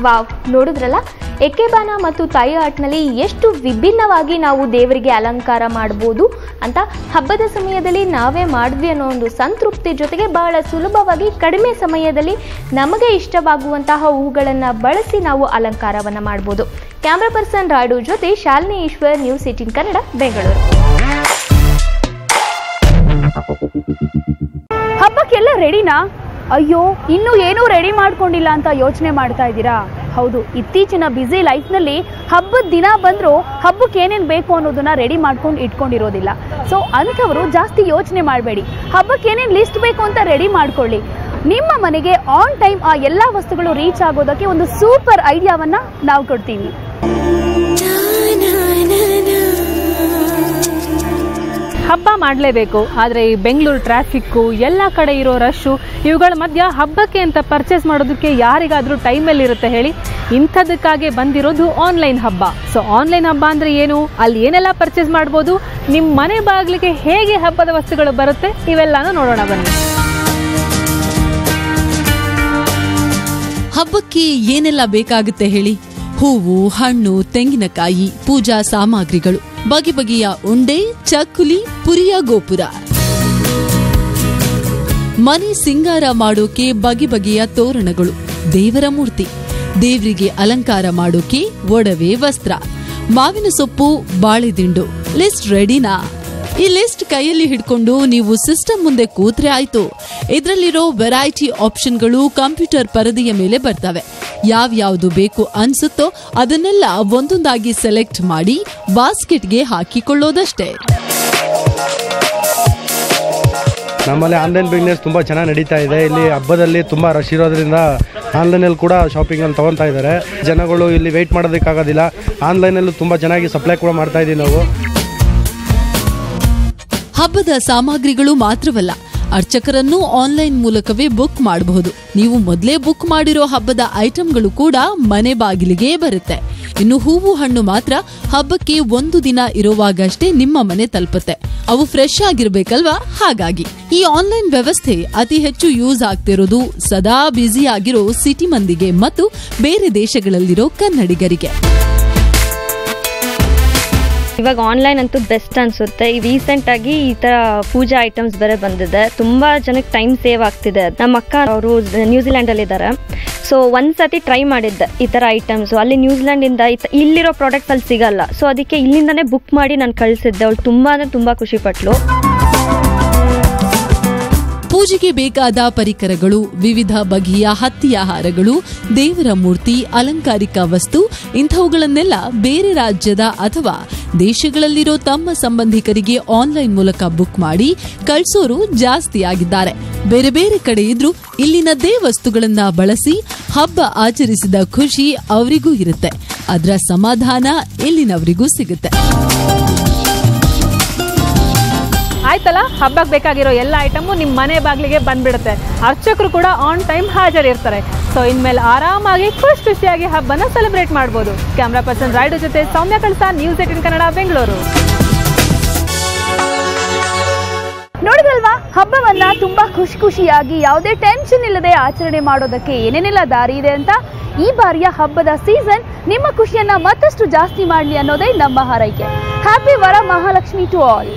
ವಾವ್, ನೋಡಿದ್ರಲ್ಲ ಎಕೆಬಾನ ಮತ್ತು ಥಾಯ್ ಆರ್ಟ್ನಲ್ಲಿ ಎಷ್ಟು ವಿಭಿನ್ನವಾಗಿ ನಾವು ದೇವರಿಗೆ ಅಲಂಕಾರ ಮಾಡ್ಬೋದು ಅಂತ. ಹಬ್ಬದ ಸಮಯದಲ್ಲಿ ನಾವೇ ಮಾಡಿದ್ವಿ ಅನ್ನೋ ಒಂದು ಸಂತೃಪ್ತಿ ಜೊತೆಗೆ ಬಹಳ ಸುಲಭವಾಗಿ ಕಡಿಮೆ ಸಮಯದಲ್ಲಿ ನಮಗೆ ಇಷ್ಟವಾಗುವಂತಹ ಹೂಗಳನ್ನು ಬಳಸಿ ನಾವು ಅಲಂಕಾರವನ್ನು ಮಾಡ್ಬೋದು. ಕ್ಯಾಮ್ರಾ ಪರ್ಸನ್ ರಾಡು ಜೊತೆ ಶಾಲಿನಿ ಈಶ್ವರ್, ನ್ಯೂಸ್ 18 ಕನ್ನಡ, ಬೆಂಗಳೂರು. ಹಬ್ಬಕ್ಕೆಲ್ಲ ರೆಡಿನಾ? ಅಯ್ಯೋ, ಇನ್ನೂ ಏನೂ ರೆಡಿ ಮಾಡ್ಕೊಂಡಿಲ್ಲ ಅಂತ ಯೋಚನೆ ಮಾಡ್ತಾ ಇದ್ದೀರಾ? ಹೌದು, ಇತ್ತೀಚಿನ ಬ್ಯುಸಿ ಲೈಫ್ನಲ್ಲಿ ಹಬ್ಬದ ದಿನ ಬಂದರೂ ಹಬ್ಬಕ್ಕೆ ಏನೇನು ಬೇಕು ಅನ್ನೋದನ್ನ ರೆಡಿ ಮಾಡ್ಕೊಂಡು ಇಟ್ಕೊಂಡಿರೋದಿಲ್ಲ. ಸೊ ಅಂಥವರು ಜಾಸ್ತಿ ಯೋಚನೆ ಮಾಡಬೇಡಿ, ಹಬ್ಬಕ್ಕೆ ಏನೇನು ಲಿಸ್ಟ್ ಬೇಕು ಅಂತ ರೆಡಿ ಮಾಡ್ಕೊಳ್ಳಿ. ನಿಮ್ಮ ಮನೆಗೆ ಆನ್ ಟೈಮ್ ಆ ಎಲ್ಲ ವಸ್ತುಗಳು ರೀಚ್ ಆಗೋದಕ್ಕೆ ಒಂದು ಸೂಪರ್ ಐಡಿಯಾವನ್ನು ನಾವು ಕೊಡ್ತೀವಿ. ಹಬ್ಬ ಮಾಡಲೇಬೇಕು, ಆದರೆ ಈ ಬೆಂಗಳೂರು ಟ್ರಾಫಿಕ್ಕು, ಎಲ್ಲ ಕಡೆ ಇರೋ ರಶ್ಶು, ಇವುಗಳ ಮಧ್ಯ ಹಬ್ಬಕ್ಕೆ ಅಂತ ಪರ್ಚೇಸ್ ಮಾಡೋದಕ್ಕೆ ಯಾರಿಗಾದರೂ ಟೈಮಲ್ಲಿರುತ್ತೆ ಹೇಳಿ? ಇಂಥದಕ್ಕಾಗೆ ಬಂದಿರೋದು ಆನ್ಲೈನ್ ಹಬ್ಬ. ಸೊ ಆನ್ಲೈನ್ ಹಬ್ಬ ಅಂದರೆ ಏನು, ಅಲ್ಲಿ ಏನೆಲ್ಲ ಪರ್ಚೇಸ್ ಮಾಡ್ಬೋದು, ನಿಮ್ಮ ಮನೆ ಬಾಗಿಲಿಗೆ ಹೇಗೆ ಹಬ್ಬದ ವಸ್ತುಗಳು ಬರುತ್ತೆ, ಇವೆಲ್ಲನೂ ನೋಡೋಣ ಬನ್ನಿ. ಹಬ್ಬಕ್ಕೆ ಏನೆಲ್ಲ ಬೇಕಾಗುತ್ತೆ ಹೇಳಿ? ಹೂವು, ಹಣ್ಣು, ತೆಂಗಿನಕಾಯಿ, ಪೂಜಾ ಸಾಮಗ್ರಿಗಳು, ಬಗೆ ಬಗೆಯ ಉಂಡೆ, ಚಕ್ಕುಲಿ, ಪುರಿಯ ಗೋಪುರ, ಮನೆ ಸಿಂಗಾರ ಮಾಡೋಕೆ ಬಗೆ ಬಗೆಯ ತೋರಣಗಳು, ದೇವರ ಮೂರ್ತಿ, ದೇವರಿಗೆ ಅಲಂಕಾರ ಮಾಡೋಕೆ ಒಡವೆ, ವಸ್ತ್ರ, ಮಾವಿನ ಸೊಪ್ಪು, ಬಾಳೆದಿಂಡು. ಲಿಸ್ಟ್ ರೆಡಿನಾ? ಈ ಲಿಸ್ಟ್ ಕೈಯಲ್ಲಿ ಹಿಡ್ಕೊಂಡು ನೀವು ಸಿಸ್ಟಮ್ ಮುಂದೆ ಕೂತ್ರೆ ಆಯ್ತು. ಇದರಲ್ಲಿರೋ ವೆರೈಟಿ ಆಪ್ಷನ್ಗಳು ಕಂಪ್ಯೂಟರ್ ಪರದೆಯ ಮೇಲೆ ಬರ್ತವೆ. ಯಾವ್ಯಾವುದು ಬೇಕು ಅನ್ಸುತ್ತೋ ಅದನ್ನೆಲ್ಲ ಒಂದೊಂದಾಗಿ ಸೆಲೆಕ್ಟ್ ಮಾಡಿ ಬಾಸ್ಕೆಟ್ಗೆ ಹಾಕಿಕೊಳ್ಳೋದಷ್ಟೇ. ನಮ್ಮಲ್ಲಿ ಆನ್ಲೈನ್ ಬಿಸ್ನೆಸ್ ತುಂಬ ಚೆನ್ನಾಗಿ ನಡೀತಾ ಇದೆ. ಇಲ್ಲಿ ಹಬ್ಬದಲ್ಲಿ ತುಂಬ ರಶ್ ಇರೋದ್ರಿಂದ ಆನ್ಲೈನಲ್ಲಿ ಕೂಡ ಶಾಪಿಂಗಲ್ಲಿ ತೊಗೊತಾ ಇದ್ದಾರೆ. ಜನಗಳು ಇಲ್ಲಿ ವೆಯ್ಟ್ ಮಾಡೋದಕ್ಕಾಗೋದಿಲ್ಲ. ಆನ್ಲೈನಲ್ಲೂ ತುಂಬ ಚೆನ್ನಾಗಿ ಸಪ್ಲೈ ಕೂಡ ಮಾಡ್ತಾ ಇದ್ದೀವಿ ನಾವು. ಹಬ್ಬದ ಸಾಮಗ್ರಿಗಳು ಮಾತ್ರವಲ್ಲ, ಅರ್ಚಕರನ್ನು ಆನ್ಲೈನ್ ಮೂಲಕವೇ ಬುಕ್ ಮಾಡಬಹುದು. ನೀವು ಮೊದಲೇ ಬುಕ್ ಮಾಡಿರೋ ಹಬ್ಬದ ಐಟಂಗಳು ಕೂಡ ಮನೆ ಬಾಗಿಲಿಗೆ ಬರುತ್ತೆ. ಇನ್ನು ಹೂವು, ಹಣ್ಣು ಮಾತ್ರ ಹಬ್ಬಕ್ಕೆ ಒಂದು ದಿನ ಇರುವಾಗಷ್ಟೇ ನಿಮ್ಮ ಮನೆ ತಲುಪುತ್ತೆ. ಅವು ಫ್ರೆಶ್ ಆಗಿರ್ಬೇಕಲ್ವಾ? ಹಾಗಾಗಿ ಈ ಆನ್ಲೈನ್ ವ್ಯವಸ್ಥೆ ಅತಿ ಹೆಚ್ಚು ಯೂಸ್ ಆಗ್ತಿರೋದು ಸದಾ ಬ್ಯುಸಿ ಆಗಿರೋ ಸಿಟಿ ಮಂದಿಗೆ ಮತ್ತು ಬೇರೆ ದೇಶಗಳಲ್ಲಿರೋ ಕನ್ನಡಿಗರಿಗೆ. ಇವಾಗ ಆನ್ಲೈನ್ ಅಂತೂ ಬೆಸ್ಟ್ ಅನ್ಸುತ್ತೆ. ರೀಸೆಂಟ್ ಆಗಿ ಈ ತರ ಪೂಜಾ ಐಟಮ್ಸ್ ಬೇರೆ ಬಂದಿದೆ, ತುಂಬಾ ಜನಕ್ಕೆ ಟೈಮ್ ಸೇವ್ ಆಗ್ತಿದೆ. ನಮ್ಮ ಅಕ್ಕ ಅವರು ನ್ಯೂಜಿಲ್ಯಾಂಡ್ ಅಲ್ಲಿ ಇದ್ದಾರೆ. ಸೊ ಒಂದ್ಸತಿ ಟ್ರೈ ಮಾಡಿದ್ದೆ ಈ ತರ ಐಟಮ್ಸ್. ಅಲ್ಲಿ ನ್ಯೂಜಿಲ್ಯಾಂಡ್ ಇಂದ ಇಲ್ಲಿರೋ ಪ್ರಾಡಕ್ಟ್ಸ್ ಅಲ್ಲಿ ಸಿಗಲ್ಲ. ಸೊ ಅದಕ್ಕೆ ಇಲ್ಲಿಂದಾನೇ ಬುಕ್ ಮಾಡಿ ನಾನು ಕಳಿಸಿದ್ದೆ. ಅವಳು ತುಂಬಾ ಅಂದ್ರೆ ತುಂಬಾ ಖುಷಿ ಪಟ್ಲು. ಪೂಜೆಗೆ ಬೇಕಾದ ಪರಿಕರಗಳು, ವಿವಿಧ ಬಗೆಯ ಹತ್ತಿಯ ಹಾರಗಳು, ದೇವರ ಮೂರ್ತಿ, ಅಲಂಕಾರಿಕ ವಸ್ತು ಇಂಥವುಗಳನ್ನೆಲ್ಲ ಬೇರೆ ರಾಜ್ಯದ ಅಥವಾ ದೇಶಗಳಲ್ಲಿರೋ ತಮ್ಮ ಸಂಬಂಧಿಕರಿಗೆ ಆನ್ಲೈನ್ ಮೂಲಕ ಬುಕ್ ಮಾಡಿ ಕಳಿಸೋರು ಜಾಸ್ತಿ ಆಗಿದ್ದಾರೆ. ಬೇರೆ ಬೇರೆ ಕಡೆ ಇದ್ರೂ ಇಲ್ಲಿನದ್ದೇ ವಸ್ತುಗಳನ್ನ ಬಳಸಿ ಹಬ್ಬ ಆಚರಿಸಿದ ಖುಷಿ ಅವರಿಗೂ ಇರುತ್ತೆ. ಅದರ ಸಮಾಧಾನ ಇಲ್ಲಿನವರಿಗೂ ಸಿಗುತ್ತೆ. ಆಯ್ತಲ್ಲ, ಹಬ್ಬಕ್ಕೆ ಬೇಕಾಗಿರೋ ಎಲ್ಲ ಐಟಮು ನಿಮ್ಮ ಮನೆ ಬಾಗಿಲಿಗೆ ಬಂದ್ಬಿಡುತ್ತೆ. ಅರ್ಚಕರು ಕೂಡ ಆನ್ ಟೈಮ್ ಹಾಜರಿರ್ತಾರೆ. ಸೊ ಇನ್ಮೇಲೆ ಆರಾಮಾಗಿ ಖುಷಿಯಾಗಿ ಹಬ್ಬನ ಸೆಲೆಬ್ರೇಟ್ ಮಾಡ್ಬೋದು. ಕ್ಯಾಮ್ರಾ ಪರ್ಸನ್ ರಾಯ್ಡು ಜೊತೆ ಸೌಮ್ಯ ಕಳಸ, ನ್ಯೂಸ್ 18 ಕನ್ನಡ, ಬೆಂಗಳೂರು. ನೋಡಿದಲ್ವಾ, ಹಬ್ಬವನ್ನ ತುಂಬಾ ಖುಷಿಯಾಗಿ ಯಾವುದೇ ಟೆನ್ಷನ್ ಇಲ್ಲದೆ ಆಚರಣೆ ಮಾಡೋದಕ್ಕೆ ಏನೇನೆಲ್ಲ ದಾರಿ ಇದೆ ಅಂತ. ಈ ಬಾರಿಯ ಹಬ್ಬದ ಸೀಸನ್ ನಿಮ್ಮ ಖುಷಿಯನ್ನ ಮತ್ತಷ್ಟು ಜಾಸ್ತಿ ಮಾಡಲಿ ಅನ್ನೋದೇ ನಮ್ಮ ಹಾರೈಕೆ. Happy Varamahalakshmi to all.